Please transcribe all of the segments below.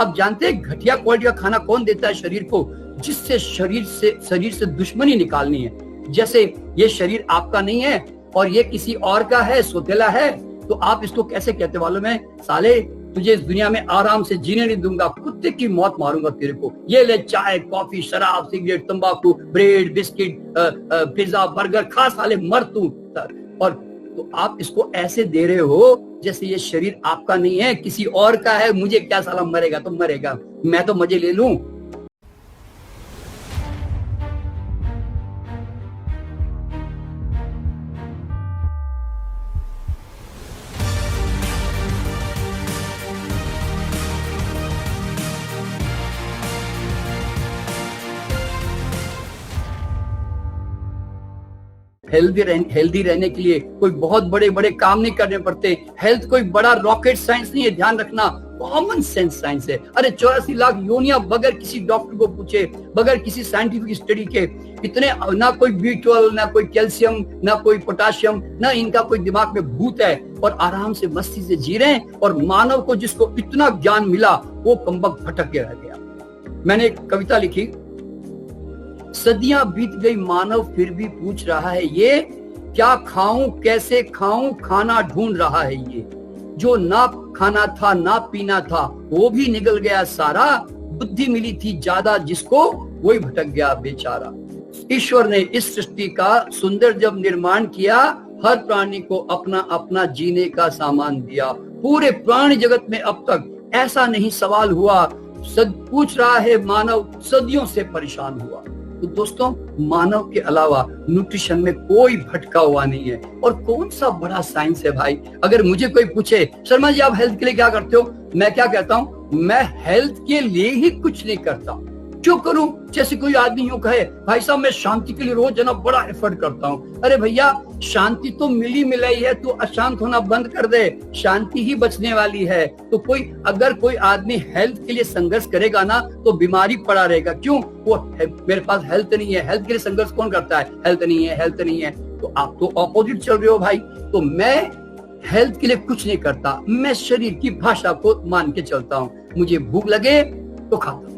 आप जानते हैं घटिया क्वालिटी का खाना कौन देता है शरीर को? जिससे शरीर से दुश्मनी निकालनी है। जैसे ये शरीर आपका नहीं है और ये किसी और का है, सोतेला है, तो आप इसको कैसे कहते मालूम है? साले तुझे इस दुनिया में आराम से जीने नहीं दूंगा, कुत्ते की मौत मारूंगा तेरे को। ये ले चाय, कॉफी, शराब, सिगरेट, तंबाकू, ब्रेड, बिस्किट, पिज्जा, बर्गर, खा साले, मर तू। और तो आप इसको ऐसे दे रहे हो जैसे ये शरीर आपका नहीं है, किसी और का है। मुझे क्या साला, मरेगा तो मरेगा, मैं तो मजे ले लूं। हेल्दी रहने के लिए कोई बहुत बड़े बड़े काम नहीं करने पड़ते। हेल्थ कोई बड़ा रॉकेट साइंस नहीं है, ध्यान रखना, कॉमन सेंस साइंस है। अरे 84 लाख योनियां बगैर किसी डॉक्टर को पूछे, बगैर किसी साइंटिफिक स्टडी के, इतने, ना कोई B12, ना कोई कैल्शियम, ना कोई पोटाशियम, ना इनका कोई दिमाग में भूत है, और आराम से मस्ती से जी रहे हैं। और मानव को जिसको इतना ज्ञान मिला वो कमबख्त भटक के रह गया। मैंने एक कविता लिखी, सदियां बीत गई मानव फिर भी पूछ रहा है ये, क्या खाऊं कैसे खाऊं खाना ढूंढ रहा है ये। जो ना खाना था ना पीना था वो भी निकल गया सारा, बुद्धि मिली थी ज्यादा जिसको वही भटक गया बेचारा। ईश्वर ने इस सृष्टि का सुंदर जब निर्माण किया, हर प्राणी को अपना अपना जीने का सामान दिया। पूरे प्राणी जगत में अब तक ऐसा नहीं सवाल हुआ, पूछ रहा है मानव सदियों से परेशान हुआ। तो दोस्तों, मानव के अलावा न्यूट्रिशन में कोई भटका हुआ नहीं है। और कौन सा बड़ा साइंस है भाई। अगर मुझे कोई पूछे शर्मा जी आप हेल्थ के लिए क्या करते हो, मैं क्या कहता हूँ, मैं हेल्थ के लिए ही कुछ नहीं करता। क्यों करूं? जैसे कोई आदमी यूं कहे भाई साहब मैं शांति के लिए रोज जना बड़ा एफर्ट करता हूं। अरे भैया, शांति तो मिली मिलाई है, तू अशांत होना बंद कर दे, शांति ही बचने वाली है। तो अगर कोई आदमी हेल्थ के लिए संघर्ष करेगा ना तो बीमारी पड़ा रहेगा। क्यों? वो मेरे पास हेल्थ नहीं है। हेल्थ के लिए संघर्ष कौन करता है? हेल्थ नहीं है, हेल्थ नहीं है। तो आप तो ऑपोजिट चल रहे हो भाई। तो मैं हेल्थ के लिए कुछ नहीं करता, मैं शरीर की भाषा को मान के चलता हूँ। मुझे भूख लगे तो खाता हूँ,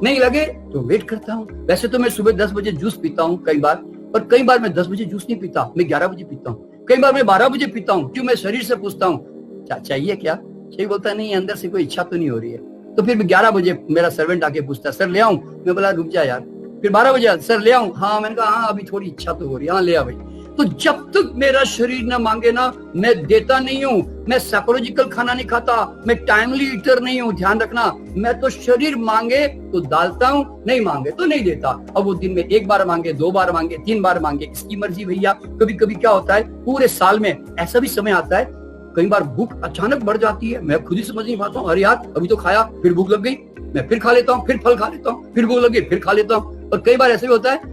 नहीं लगे तो वेट करता हूँ। वैसे तो मैं सुबह 10 बजे जूस पीता हूँ कई बार, और कई बार मैं 10 बजे जूस नहीं पीता, मैं 11 बजे पीता हूँ। कई बार मैं 12 बजे पीता हूँ। क्यों? मैं शरीर से पूछता हूँ चाहिए क्या? चाहिए बोलता है नहीं, अंदर से कोई इच्छा तो नहीं हो रही है। तो फिर 11 बजे मेरा सर्वेंट आके पूछता है सर ले आऊं? मैं बोला रुक जा यार। फिर 12 बजे सर ले आऊं? हाँ। मैंने कहा हाँ अभी थोड़ी इच्छा तो हो रही है, हाँ ले आ भाई। तो जब तक मेरा शरीर ना मांगे ना, मैं देता नहीं हूँ। मैं साइकोलॉजिकल खाना नहीं खाता, मैं टाइमली ईटर नहीं हूँ, ध्यान रखना। मैं तो शरीर मांगे तो डालता हूँ, नहीं मांगे तो नहीं देता। अब वो दिन में 1 बार मांगे, 2 बार मांगे, 3 बार मांगे, इसकी मर्जी भैया। कभी कभी क्या होता है, पूरे साल में ऐसा भी समय आता है, कई बार भूख अचानक बढ़ जाती है, मैं खुद ही समझ नहीं पाता हूँ। अरे यार अभी तो खाया, फिर भूख लग गई, मैं फिर खा लेता हूँ, फिर फल खा लेता हूँ, फिर भूख लग गई, फिर खा लेता हूँ। और कई बार ऐसे भी होता है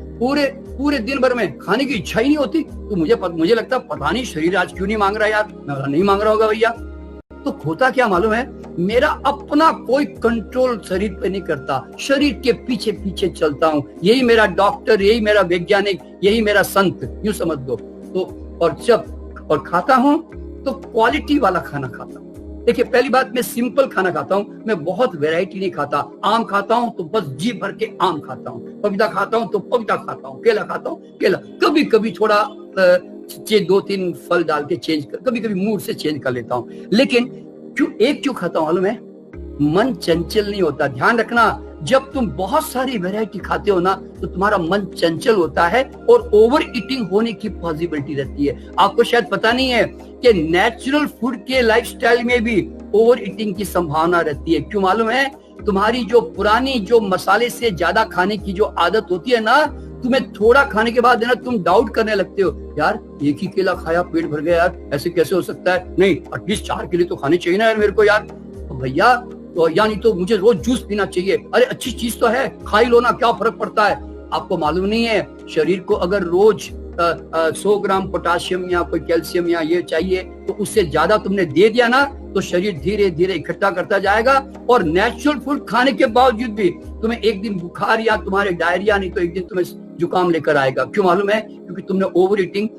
पूरे दिन भर में खाने की इच्छा ही नहीं होती। तो मुझे लगता है पता नहीं शरीर आज क्यों नहीं मांग रहा यार। मैं नहीं मांग रहा होगा भैया। तो होता क्या मालूम है, मेरा अपना कोई कंट्रोल शरीर पे नहीं करता, शरीर के पीछे पीछे चलता हूँ। यही मेरा डॉक्टर, यही मेरा वैज्ञानिक, यही मेरा संत, यूं समझ दो। तो और खाता हूँ तो क्वालिटी वाला खाना खाता हूँ। देखिए पहली बात, मैं सिंपल खाना खाता हूँ, मैं बहुत वैरायटी नहीं खाता। आम खाता हूँ तो बस जी भर के आम खाता हूँ, पपीता खाता हूँ तो पपीता खाता हूँ, केला खाता हूँ केला, कभी कभी थोड़ा 2-3 फल डाल के कभी कभी मूड से चेंज कर लेता हूँ। लेकिन क्यों खाता हूँ मालूम है? मन चंचल नहीं होता। ध्यान रखना, जब तुम बहुत सारी वैरायटी खाते हो ना तो तुम्हारा मन चंचल होता है और ओवर ईटिंग होने की पॉसिबिलिटी रहती है। आपको शायद पता नहीं है कि नेचुरल फूड के लाइफस्टाइल में भी ओवर ईटिंग की संभावना रहती है। क्यों मालूम है? तुम्हारी जो पुरानी जो मसाले से ज्यादा खाने की जो आदत होती है ना, तुम्हें थोड़ा खाने के बाद ना तुम डाउट करने लगते हो, यार एक ही केला खाया पेट भर गया यार, ऐसे कैसे हो सकता है? नहीं, एटलीस्ट 4 केले तो खाने चाहिए ना यार मेरे को यार। तो भैया तो यानी तो मुझे रोज जूस पीना चाहिए। अरे अच्छी चीज तो है, खा ही लो ना, क्या फर्क पड़ता है? आपको मालूम नहीं है, शरीर को अगर रोज 100 ग्राम पोटाशियम या कोई कैल्शियम या ये चाहिए तो उससे ज्यादा तुमने दे दिया ना तो शरीर धीरे धीरे इकट्ठा करता जाएगा। और नेचुरल फूड खाने के बावजूद भी तुम्हें एक दिन बुखार या तुम्हारे डायरिया नहीं तो एक दिन तुम्हें जुकाम लेकर आएगा। क्यों मालूम है? क्योंकि तुमने ओवर ईटिंग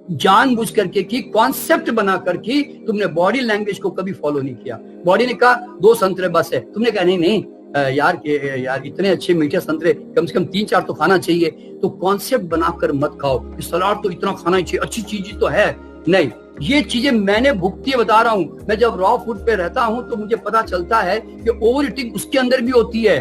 जानबूझ करके की, कॉन्सेप्ट बना करके तुमने बॉडी लैंग्वेज को कभी फॉलो नहीं किया। बॉडी ने कहा 2 संतरे बस है, तुमने कहा नहीं नहीं यार इतने अच्छे मीठे संतरे कम से कम 3-4 तो खाना चाहिए। तो कॉन्सेप्ट बनाकर मत खाओ कि सलाद तो इतना खाना ही चाहिए, अच्छी चीज तो है नहीं। ये चीजें मैंने भुगती बता रहा हूं। मैं जब रॉ फूड पे रहता हूं तो मुझे पता चलता है कि ओवर ईटिंग उसके अंदर भी होती है।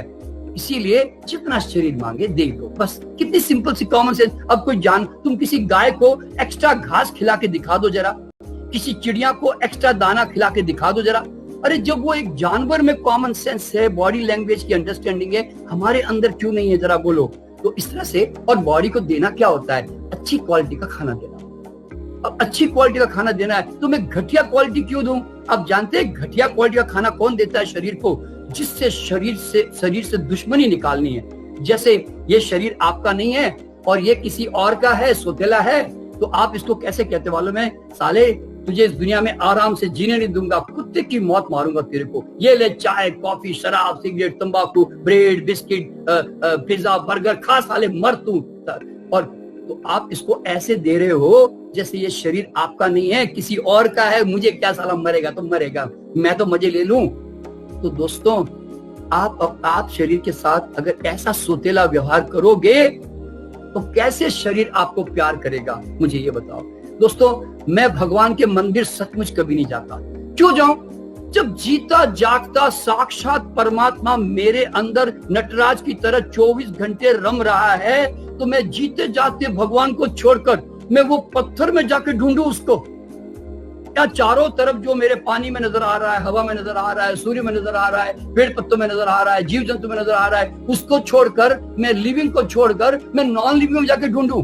इसीलिए जितना शरीर मांगे दे दो, बस। कितनी सिंपल सी कॉमन सेंस। अब कोई तुम किसी गाय को एक्स्ट्रा घास खिला के दिखा दो जरा, किसी चिड़िया को एक्स्ट्रा दाना खिला के दिखा दो जरा। अरे जब वो एक जानवर में कॉमन सेंस है, बॉडी लैंग्वेज की अंडरस्टैंडिंग है, हमारे अंदर क्यों नहीं है जरा बोलो। तो इस तरह से, और बॉडी को देना क्या होता है? अच्छी क्वालिटी का खाना देना। अब अच्छी क्वालिटी का खाना देना है तो मैं घटिया क्वालिटी क्यों दूं? आप जानते हैं घटिया क्वालिटी का खाना कौन देता है शरीर को? जिससे शरीर से दुश्मनी निकालनी है। जैसे ये शरीर आपका नहीं है और ये किसी और का है, सोतेला है, तो आप इसको कैसे कहते मालूम है? साले तुझे इस दुनिया में आराम से जीने नहीं दूंगा, कुत्ते की मौत मारूंगा तेरे को। ये ले चाय, कॉफी, शराब, सिगरेट, तंबाकू, ब्रेड, बिस्किट, पिज्जा, बर्गर, खा साले, मर तू। और तो आप इसको ऐसे दे रहे हो जैसे ये शरीर आपका नहीं है, किसी और का है। मुझे क्या, साला मरेगा तो मरेगा, मैं तो मजे ले लूं। तो दोस्तों, आप शरीर के साथ अगर ऐसा सोतेला व्यवहार करोगे तो कैसे शरीर आपको प्यार करेगा? मुझे ये बताओ। दोस्तों, मैं भगवान के मंदिर सचमुच कभी नहीं जाता। क्यों जाऊं? जब जीता जागता साक्षात परमात्मा मेरे अंदर नटराज की तरह 24 घंटे रम रहा है, तो मैं जीते जाते भगवान को छोड़कर मैं वो पत्थर में जाके ढूंढूं उसको? या चारों तरफ जो मेरे पानी में नजर आ रहा है, हवा में नजर आ रहा है, सूर्य में नजर आ रहा है, पेड़ पत्तों में नजर आ रहा है, जीव जंतु में नजर आ रहा है, उसको छोड़कर, मैं लिविंग को छोड़कर मैं नॉन लिविंग में जाके ढूंढूं?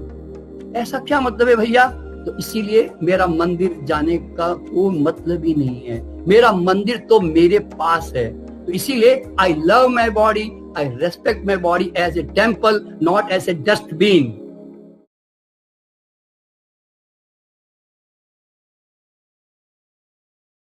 ऐसा क्या मतलब है भैया? तो इसीलिए मेरा मंदिर जाने का कोई मतलब ही नहीं है। मेरा मंदिर तो मेरे पास है। तो इसीलिए I love my body, I respect my body as a temple, not as a dustbin.